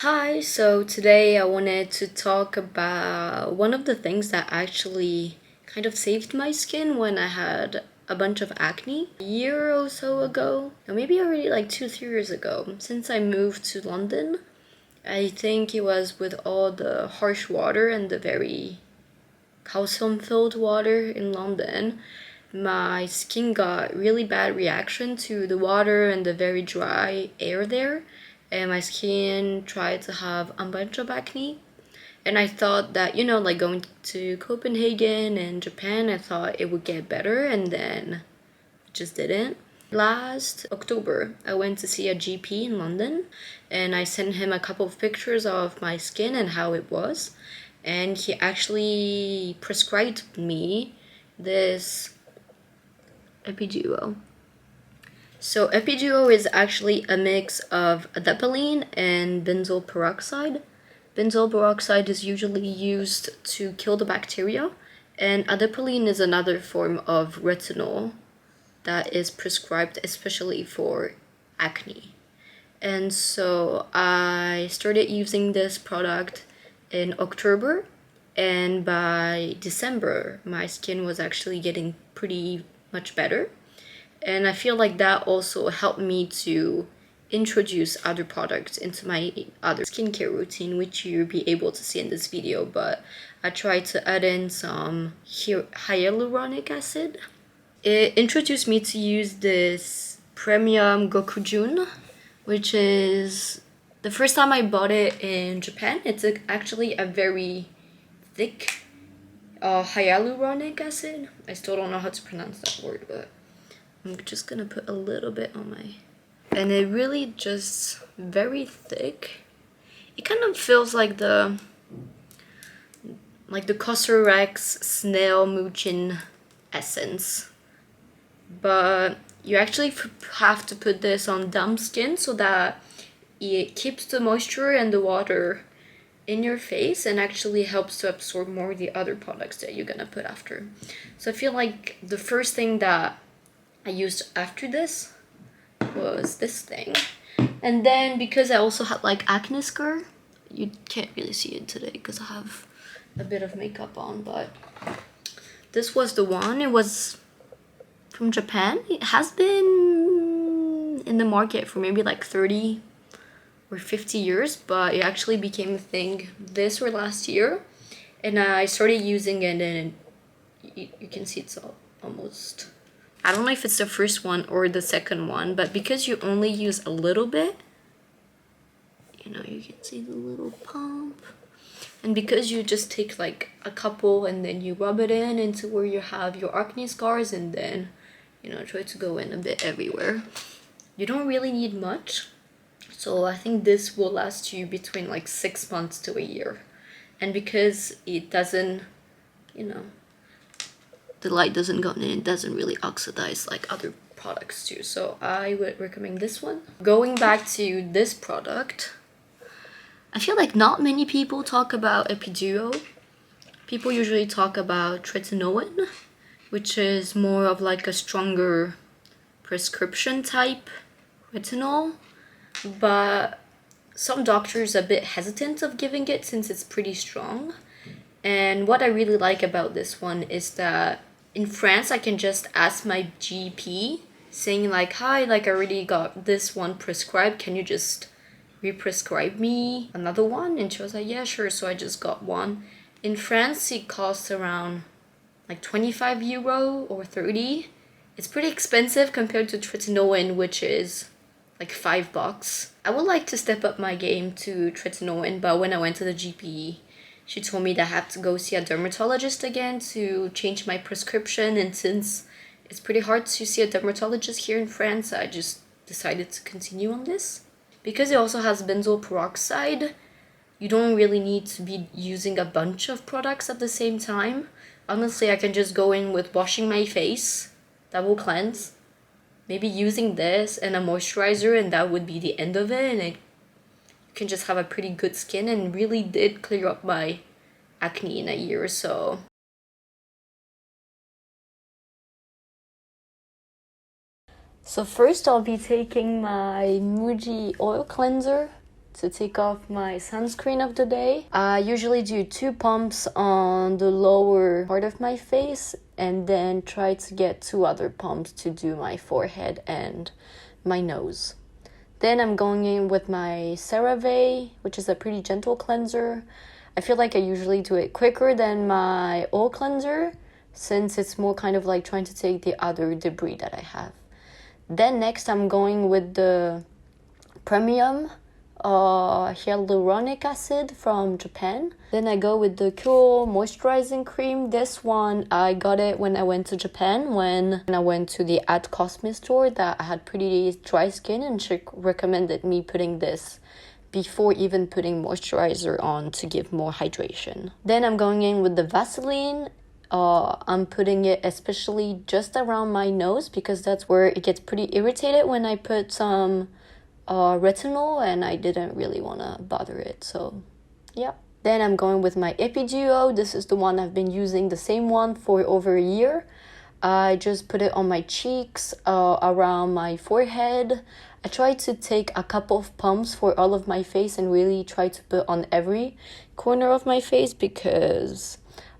Hi, so today I wanted to talk about one of the things that actually kind of saved my skin when I had a bunch of acne a year or so ago, or maybe already like 2, 3 years ago. Since I moved to London, I think it was with all the harsh water and the very calcium-filled water in London, my skin got really bad reaction to the water and the very dry air there, and my skin tried to have a bunch of acne. And I thought that, like going to Copenhagen and Japan, I thought it would get better, and then it just didn't. Last October, I went to see a GP in London, and I sent him a couple of pictures of my skin and how it was, and he actually prescribed me this Epiduo. So Epiduo is actually a mix of Adapalene and benzoyl peroxide. Benzoyl peroxide is usually used to kill the bacteria, and Adapalene is another form of retinol that is prescribed especially for acne. And so I started using this product in October, and by December my skin was actually getting pretty much better. And I feel like that also helped me to introduce other products into my other skincare routine, which you'll be able to see in this video. But I tried to add in some hyaluronic acid. It introduced me to use this premium Gokujun, which is the first time I bought it in Japan. It's actually a very thick hyaluronic acid. I still don't know how to pronounce that word, but I'm just gonna put a little bit on my... And it really just very thick. It kind of feels like the Cosrx snail mucin essence. But you actually have to put this on damp skin so that it keeps the moisture and the water in your face and actually helps to absorb more of the other products that you're gonna put after. So I feel like the first thing that I used after this was this thing. And then because I also had like acne scar, you can't really see it today because I have a bit of makeup on, but this was the one. It was from Japan. It has been in the market for maybe like 30 or 50 years, but it actually became a thing this or last year. And I started using it, and you can see it's almost... I don't know if it's the first one or the second one, but because you only use a little bit, you can see the little pump. And because you just take like a couple and then you rub it in into where you have your acne scars, and then, try to go in a bit everywhere. You don't really need much. So I think this will last you between like 6 months to a year. And because it doesn't, the light doesn't go in, it doesn't really oxidize like other products do. So I would recommend this one. Going back to this product, I feel like not many people talk about Epiduo. People usually talk about tretinoin, which is more of like a stronger prescription type retinol. But some doctors are a bit hesitant of giving it since it's pretty strong. And what I really like about this one is that in France, I can just ask my GP saying like, hi, like I already got this one prescribed. Can you just re-prescribe me another one? And she was like, yeah, sure. So I just got one. In France, it costs around like 25 euro or 30. It's pretty expensive compared to tretinoin, which is like $5. I would like to step up my game to tretinoin, but when I went to the GP, she told me that I have to go see a dermatologist again to change my prescription, and since it's pretty hard to see a dermatologist here in France, I just decided to continue on this. Because it also has benzoyl peroxide, you don't really need to be using a bunch of products at the same time. Honestly, I can just go in with washing my face, that will cleanse, maybe using this and a moisturizer, and that would be the end of it, and you can just have a pretty good skin, and really did clear up my acne in a year or so. So first I'll be taking my Muji oil cleanser to take off my sunscreen of the day. I usually do 2 pumps on the lower part of my face and then try to get 2 other pumps to do my forehead and my nose. Then I'm going in with my CeraVe, which is a pretty gentle cleanser. I feel like I usually do it quicker than my oil cleanser since it's more kind of like trying to take the other debris that I have. Then next I'm going with the premium hyaluronic acid from Japan. Then I go with the Cure moisturizing cream. This one I got it when I went to Japan, when I went to the At Cosme store that I had pretty dry skin, and she recommended me putting this before even putting moisturizer on to give more hydration. Then I'm going in with the Vaseline. I'm putting it especially just around my nose because that's where it gets pretty irritated when I put some retinol, and I didn't really want to bother it, so yeah. Then I'm going with my Epiduo. This is the one I've been using, the same one for over a year. I just put it on my cheeks, around my forehead. I try to take a couple of pumps for all of my face and really try to put on every corner of my face because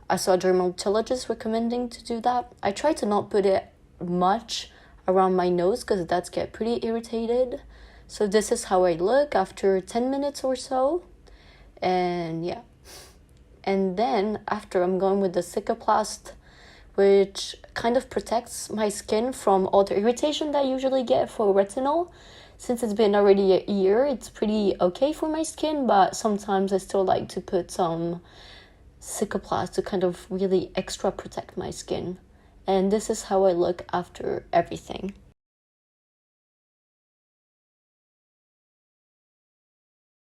I saw a dermatologist recommending to do that. I try to not put it much around my nose because that's get pretty irritated. So this is how I look after 10 minutes or so. And yeah. And then after I'm going with the Cicaplast, which kind of protects my skin from all the irritation that I usually get for retinol. Since it's been already a year, it's pretty okay for my skin, but sometimes I still like to put some Cicaplast to kind of really extra protect my skin. And this is how I look after everything.